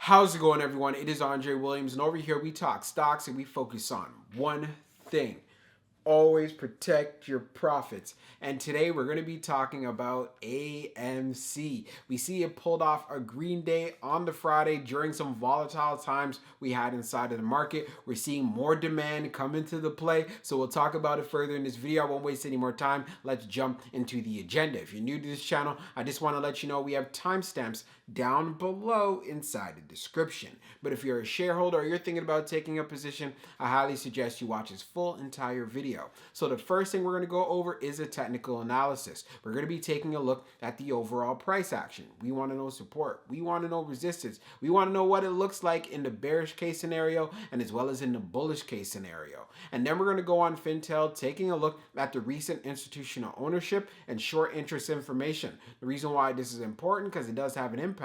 How's it going, everyone? It is Andre Williams, and over here we talk stocks and we focus on one thing: always protect your profits. And today we're going to be talking about AMC. We see it pulled off a green day on the Friday during some volatile times we had inside of the market. We're seeing more demand come into the play, so we'll talk about it further in this video. I won't waste any more time. Let's jump into the agenda. If you're new to this channel, I just want to let you know we have timestamps down below inside the description. But if you're a shareholder or you're thinking about taking a position, I highly suggest you watch this full entire video. So the first thing we're going to go over is a technical analysis. We're going to be taking a look at the overall price action. We want to know support. We want to know resistance. We want to know what it looks like in the bearish case scenario and as well as in the bullish case scenario. And then we're going to go on Fintel, taking a look at the recent institutional ownership and short interest information. The reason why this is important because it does have an impact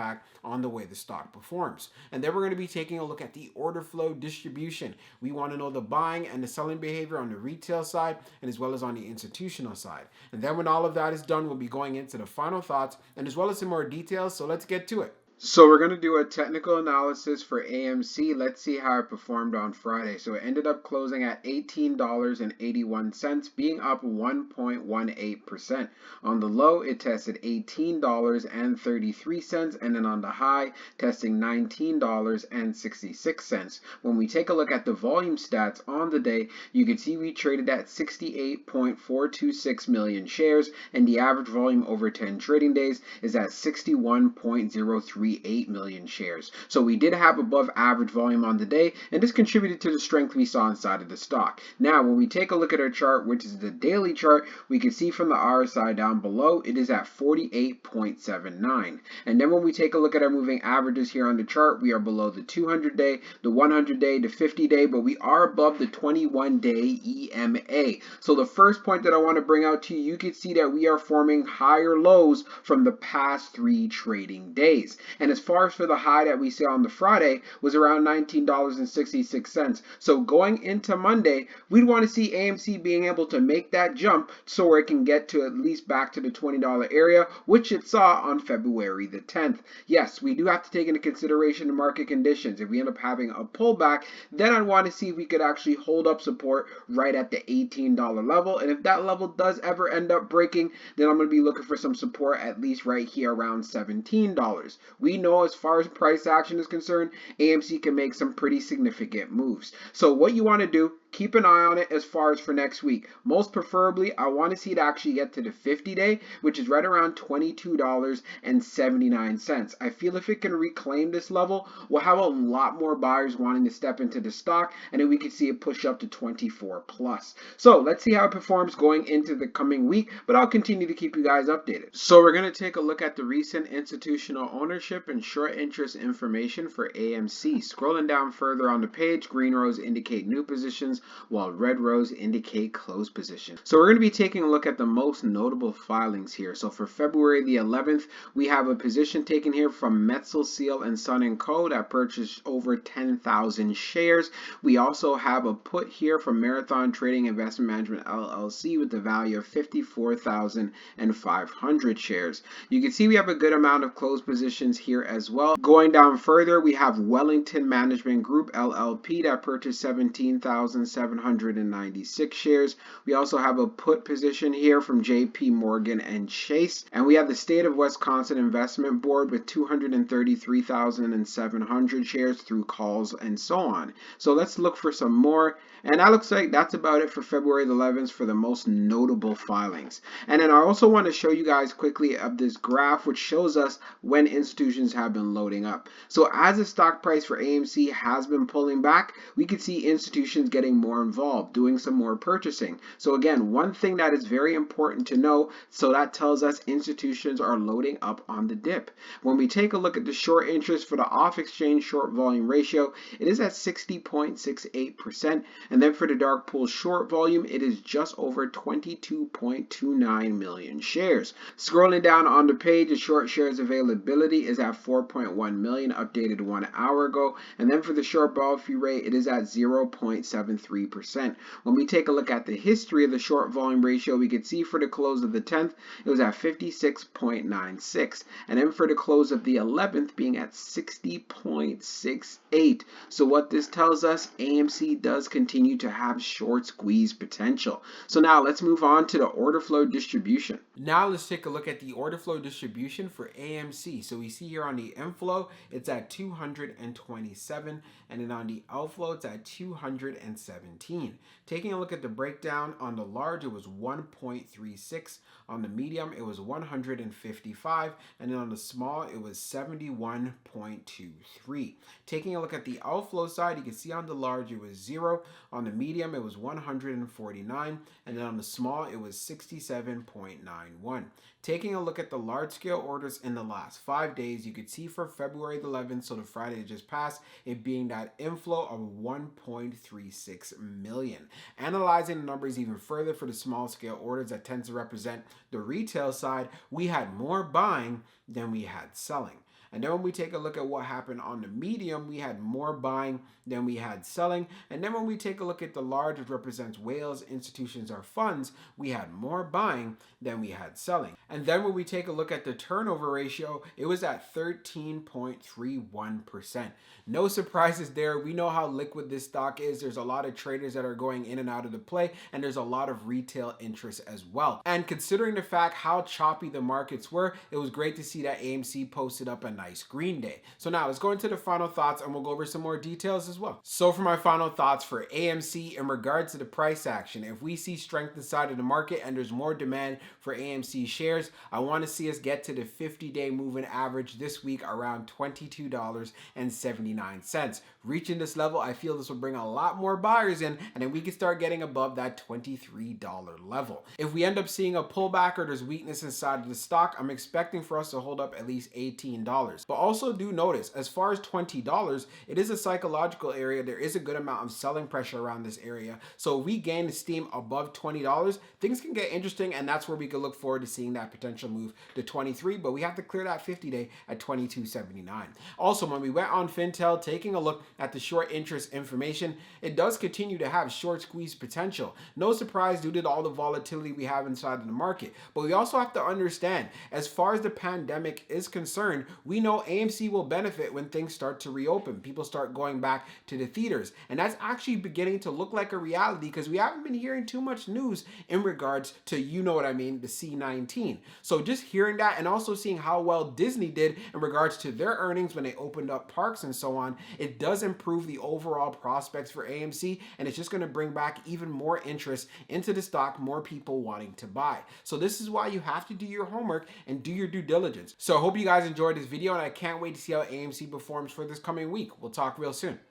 on the way the stock performs. And then we're going to be taking a look at the order flow distribution. We want to know the buying and the selling behavior on the retail side and as well as on the institutional side. And then when all of that is done, we'll be going into the final thoughts and as well as some more details. So let's get to it. So we're going to do a technical analysis for AMC. Let's see how it performed on Friday. So it ended up closing at $18.81, being up 1.18%. On the low, it tested $18.33, and then on the high, testing $19.66. When we take a look at the volume stats on the day, you can see we traded at 68.426 million shares, and the average volume over 10 trading days is at 61.03 8 million shares. So we did have above average volume on the day, and this contributed to the strength we saw inside of the stock. Now, when we take a look at our chart, which is the daily chart, we can see from the RSI down below, it is at 48.79. And then when we take a look at our moving averages here on the chart, we are below the 200-day, the 100-day, the 50-day, but we are above the 21-day EMA. So the first point that I want to bring out to you, you can see that we are forming higher lows from the past 3 trading days. And as far as for the high that we saw on the Friday was around $19.66. So going into Monday, we'd want to see AMC being able to make that jump so it can get to at least back to the $20 area, which it saw on February the 10th. Yes, we do have to take into consideration the market conditions. If we end up having a pullback, then I'd want to see if we could actually hold up support right at the $18 level. And if that level does ever end up breaking, then I'm going to be looking for some support at least right here around $17. We know as far as price action is concerned, AMC can make some pretty significant moves. So what you want to do, keep an eye on it as far as for next week. Most preferably, I want to see it actually get to the 50-day, which is right around $22.79. I feel if it can reclaim this level, we'll have a lot more buyers wanting to step into the stock, and then we can see it push up to 24 plus. So let's see how it performs going into the coming week, but I'll continue to keep you guys updated. So we're going to take a look at the recent institutional ownership and short interest information for AMC. Scrolling down further on the page, green rows indicate new positions, while red rows indicate closed positions. So we're going to be taking a look at the most notable filings here. So for February the 11th, we have a position taken here from Metzel, Seal & Son & Co. that purchased over 10,000 shares. We also have a put here from Marathon Trading Investment Management LLC with the value of 54,500 shares. You can see we have a good amount of closed positions here as well. Going down further, we have Wellington Management Group LLP that purchased 17,796 shares. We also have a put position here from JP Morgan and Chase, and we have the State of Wisconsin Investment Board with 233,700 shares through calls and so on. So let's look for some more, and that looks like that's about it for February the 11th for the most notable filings. And then I also want to show you guys quickly of this graph which shows us when institutions have been loading up. So as the stock price for AMC has been pulling back, we can see institutions getting more involved, doing some more purchasing. So again, one thing that is very important to know, so that tells us institutions are loading up on the dip. When we take a look at the short interest for the off-exchange short volume ratio, it is at 60.68%, and then for the dark pool short volume, it is just over 22.29 million shares. Scrolling down on the page, the short shares availability is at 4.1 million, updated 1 hour ago. And then for the short ball fee rate, it is at 0.73%. When we take a look at the history of the short volume ratio, we can see for the close of the 10th, it was at 56.96. And then for the close of the 11th, being at 60.68. So what this tells us, AMC does continue to have short squeeze potential. So now let's move on to the order flow distribution. Now let's take a look at the order flow distribution for AMC. So we see here on the inflow, it's at 227, and then on the outflow, it's at 217. Taking a look at the breakdown, on the large, it was 1.36. On the medium, it was 155, and then on the small, it was 71.23. Taking a look at the outflow side, you can see on the large, it was 0. On the medium, it was 149, and then on the small, it was 67.91. Taking a look at the large scale orders in the last 5 days, you could see for February 11th, so the Friday that just passed, it being that inflow of 1.36 million. Analyzing the numbers even further for the small scale orders that tends to represent the retail side, we had more buying than we had selling. And then when we take a look at what happened on the medium, we had more buying than we had selling. And then when we take a look at the large, which represents whales, institutions, or funds, we had more buying than we had selling. And then when we take a look at the turnover ratio, it was at 13.31%. No surprises there. We know how liquid this stock is. There's a lot of traders that are going in and out of the play, and there's a lot of retail interest as well. And considering the fact how choppy the markets were, it was great to see that AMC posted up a nice green day. So now let's go into the final thoughts, and we'll go over some more details as well. So for my final thoughts for AMC in regards to the price action, if we see strength inside of the market and there's more demand for AMC shares, I want to see us get to the 50-day moving average this week around $22.79. Reaching this level, I feel this will bring a lot more buyers in, and then we can start getting above that $23 level. If we end up seeing a pullback or there's weakness inside of the stock, I'm expecting for us to hold up at least $18. But also do notice, as far as $20, it is a psychological area. There is a good amount of selling pressure around this area. So if we gain steam above $20, things can get interesting, and that's where we can look forward to seeing that potential move to 23, but we have to clear that 50-day at 22.79. Also, when we went on FinTel, taking a look at the short interest information, it does continue to have short squeeze potential. No surprise due to all the volatility we have inside of the market. But we also have to understand, as far as the pandemic is concerned, we know AMC will benefit when things start to reopen. People start going back to the theaters. And that's actually beginning to look like a reality because we haven't been hearing too much news in regards to, you know what I mean, the C-19. So just hearing that and also seeing how well Disney did in regards to their earnings when they opened up parks and so on, it does improve the overall prospects for AMC, and it's just going to bring back even more interest into the stock, more people wanting to buy. So this is why you have to do your homework and do your due diligence. So I hope you guys enjoyed this video, and I can't wait to see how AMC performs for this coming week. We'll talk real soon.